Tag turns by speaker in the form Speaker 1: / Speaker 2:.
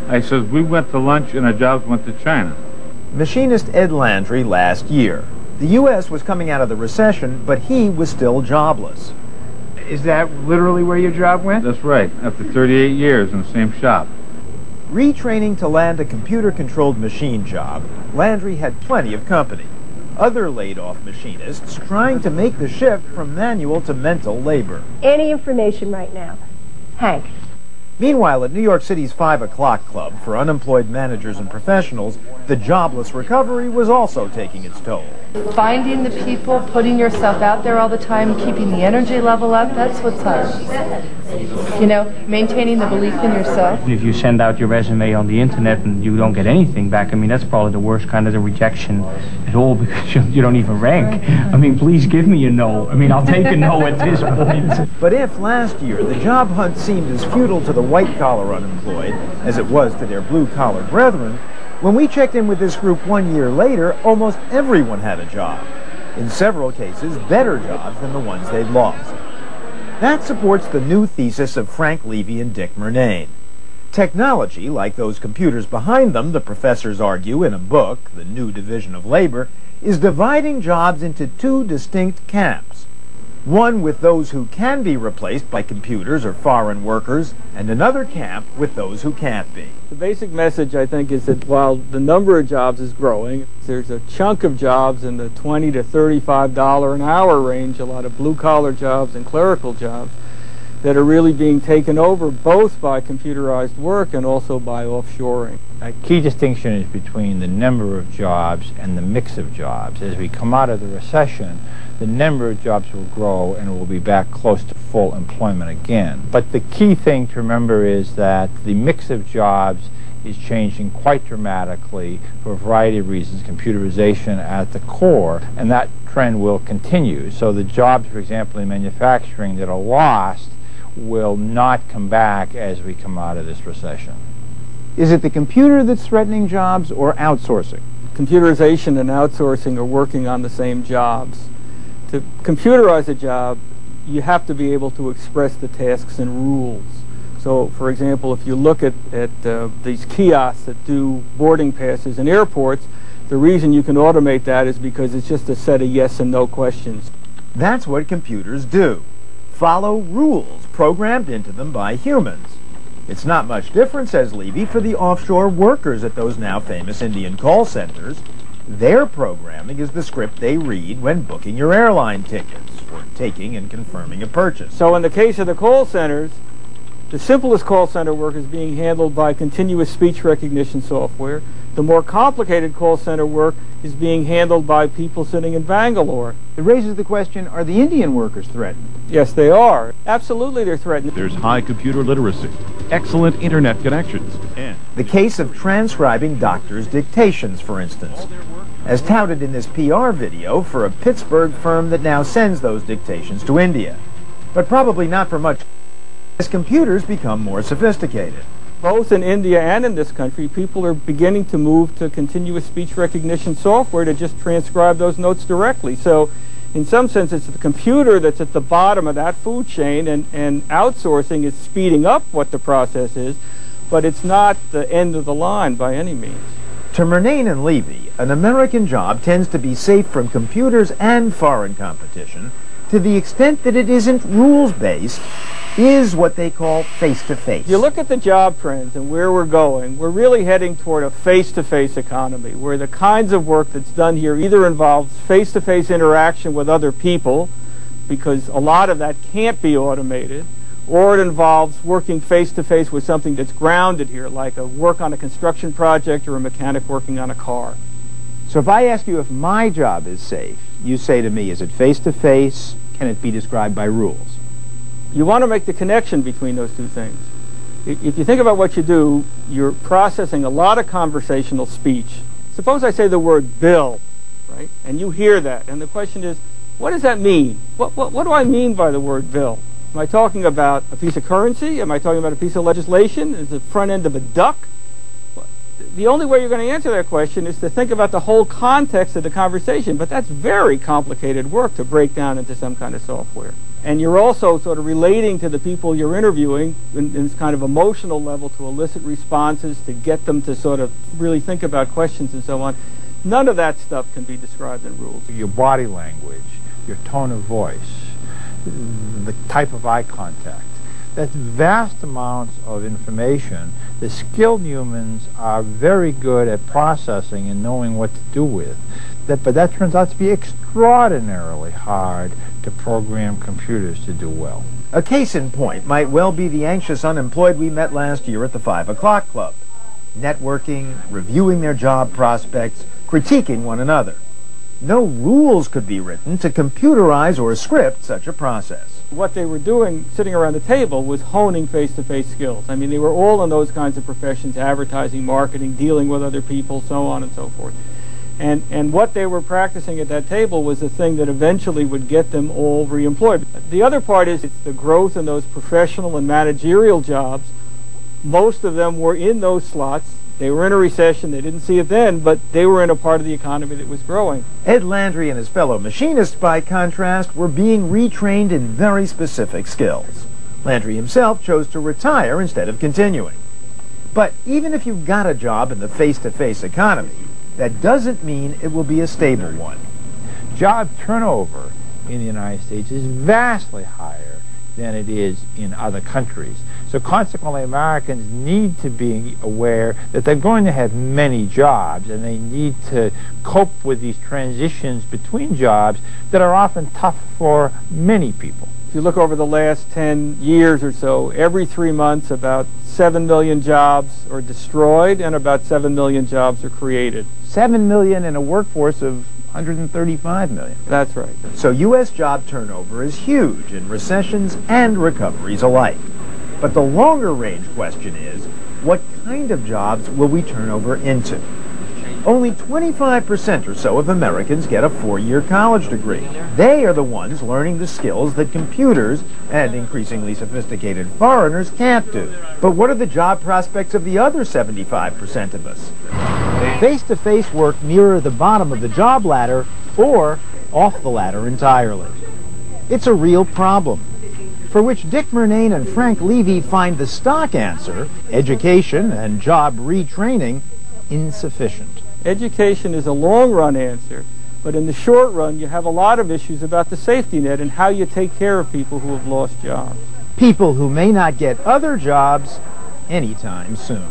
Speaker 1: I says, we went to lunch and our jobs went to China.
Speaker 2: Machinist Ed Landry last year. The U.S. was coming out of the recession, but he was still jobless.
Speaker 3: Is that literally where your job went?
Speaker 1: That's right, after 38 years in the same shop.
Speaker 2: Retraining to land a computer-controlled machine job, Landry had plenty of company. Other laid-off machinists trying to make the shift from manual to mental labor.
Speaker 4: Any information right now. Hank.
Speaker 2: Meanwhile, at New York City's 5 o'clock club for unemployed managers and professionals, the jobless recovery was also taking its toll.
Speaker 5: Finding the people, putting yourself out there all the time, keeping the energy level up, that's what's hard. You know, maintaining the belief in yourself.
Speaker 6: If you send out your resume on the internet and you don't get anything back, I mean, that's probably the worst kind of the rejection at all, because you don't even rank. I mean, please give me a no. I mean, I'll take a no at this point.
Speaker 2: But if last year the job hunt seemed as futile to the white-collar unemployed as it was to their blue-collar brethren, when we checked in with this group 1 year later, almost everyone had a job. In several cases, better jobs than the ones they'd lost. That supports the new thesis of Frank Levy and Dick Murnane. Technology, like those computers behind them, the professors argue in a book, The New Division of Labor, is dividing jobs into two distinct camps. One with those who can be replaced by computers or foreign workers, and another camp with those who can't be.
Speaker 7: The basic message, I think, is that while the number of jobs is growing, there's a chunk of jobs in the $20 to $35 an hour range, a lot of blue-collar jobs and clerical jobs, that are really being taken over both by computerized work and also by offshoring.
Speaker 8: A key distinction is between the number of jobs and the mix of jobs. As we come out of the recession, the number of jobs will grow and we'll be back close to full employment again. But the key thing to remember is that the mix of jobs is changing quite dramatically for a variety of reasons, computerization at the core, and that trend will continue. So the jobs, for example, in manufacturing that are lost will not come back as we come out of this recession.
Speaker 3: Is it the computer that's threatening jobs or outsourcing?
Speaker 7: Computerization and outsourcing are working on the same jobs. To computerize a job, you have to be able to express the tasks in rules. So, for example, if you look at these kiosks that do boarding passes in airports, the reason you can automate that is because it's just a set of yes and no questions.
Speaker 2: That's what computers do. Follow rules programmed into them by humans. It's not much different, says Levy, for the offshore workers at those now famous Indian call centers. Their programming is the script they read when booking your airline tickets or taking and confirming a purchase.
Speaker 7: So in the case of the call centers, the simplest call center work is being handled by continuous speech recognition software. The more complicated call center work is being handled by people sitting in Bangalore.
Speaker 3: It raises the question, are the Indian workers threatened?
Speaker 7: Yes, they are. Absolutely, they're threatened.
Speaker 9: There's high computer literacy, excellent internet connections, and
Speaker 2: the case of transcribing doctors' dictations, for instance, as touted in this PR video for a Pittsburgh firm that now sends those dictations to India. But probably not for much as computers become more sophisticated.
Speaker 7: Both in India and in this country, people are beginning to move to continuous speech recognition software to just transcribe those notes directly. So in some sense, it's the computer that's at the bottom of that food chain, and outsourcing is speeding up what the process is, but it's not the end of the line by any means.
Speaker 2: To Murnane and Levy, an American job tends to be safe from computers and foreign competition to the extent that it isn't rules-based, is what they call face-to-face.
Speaker 7: You look at the job trends and where we're going, we're really heading toward a face-to-face economy, where the kinds of work that's done here either involves face-to-face interaction with other people, because a lot of that can't be automated, or it involves working face-to-face with something that's grounded here, like a work on a construction project or a mechanic working on a car.
Speaker 3: So if I ask you if my job is safe, you say to me, is it face-to-face? Can it be described by rules?
Speaker 7: You want to make the connection between those two things. If you think about what you do, you're processing a lot of conversational speech. Suppose I say the word bill, right? And you hear that, and the question is, what does that mean? What do I mean by the word bill? Am I talking about a piece of currency? Am I talking about a piece of legislation? Is it the front end of a duck? the only way you're going to answer that question is to think about the whole context of the conversation, but that's very complicated work to break down into some kind of software. And you're also sort of relating to the people you're interviewing in this kind of emotional level to elicit responses, to get them to sort of really think about questions and so on. None of that stuff can be described in rules.
Speaker 8: Your body language, your tone of voice, the type of eye contact. That's vast amounts of information that skilled humans are very good at processing and knowing what to do with. But that turns out to be extraordinarily hard to program computers to do well.
Speaker 2: A case in point might well be the anxious unemployed we met last year at the 5 o'clock club. Networking, reviewing their job prospects, critiquing one another. No rules could be written to computerize or script such a process.
Speaker 7: What they were doing, sitting around the table, was honing face-to-face skills. I mean, they were all in those kinds of professions, advertising, marketing, dealing with other people, so on and so forth. And what they were practicing at that table was the thing that eventually would get them all reemployed. The other part is it's the growth in those professional and managerial jobs. Most of them were in those slots. They were in a recession. They didn't see it then, but they were in a part of the economy that was growing.
Speaker 2: Ed Landry and his fellow machinists, by contrast, were being retrained in very specific skills. Landry himself chose to retire instead of continuing. But even if you've got a job in the face-to-face economy, that doesn't mean it will be a stable one.
Speaker 8: Job turnover in the United States is vastly higher than it is in other countries. So consequently, Americans need to be aware that they're going to have many jobs, and they need to cope with these transitions between jobs that are often tough for many people.
Speaker 7: If you look over the last 10 years or so, every 3 months about 7 million jobs are destroyed and about 7 million jobs are created.
Speaker 3: 7 million in a workforce of 135 million.
Speaker 7: That's right.
Speaker 2: So U.S. job turnover is huge in recessions and recoveries alike. But the longer range question is, what kind of jobs will we turn over into? Only 25% or so of Americans get a 4-year college degree. They are the ones learning the skills that computers and increasingly sophisticated foreigners can't do. But what are the job prospects of the other 75% of us?
Speaker 3: Face-to-face work nearer the bottom of the job ladder or off the ladder entirely. It's a real problem, for which Dick Murnane and Frank Levy find the stock answer, education and job retraining, insufficient.
Speaker 7: Education is a long-run answer, but in the short run you have a lot of issues about the safety net and how you take care of people who have lost jobs.
Speaker 3: People who may not get other jobs anytime soon.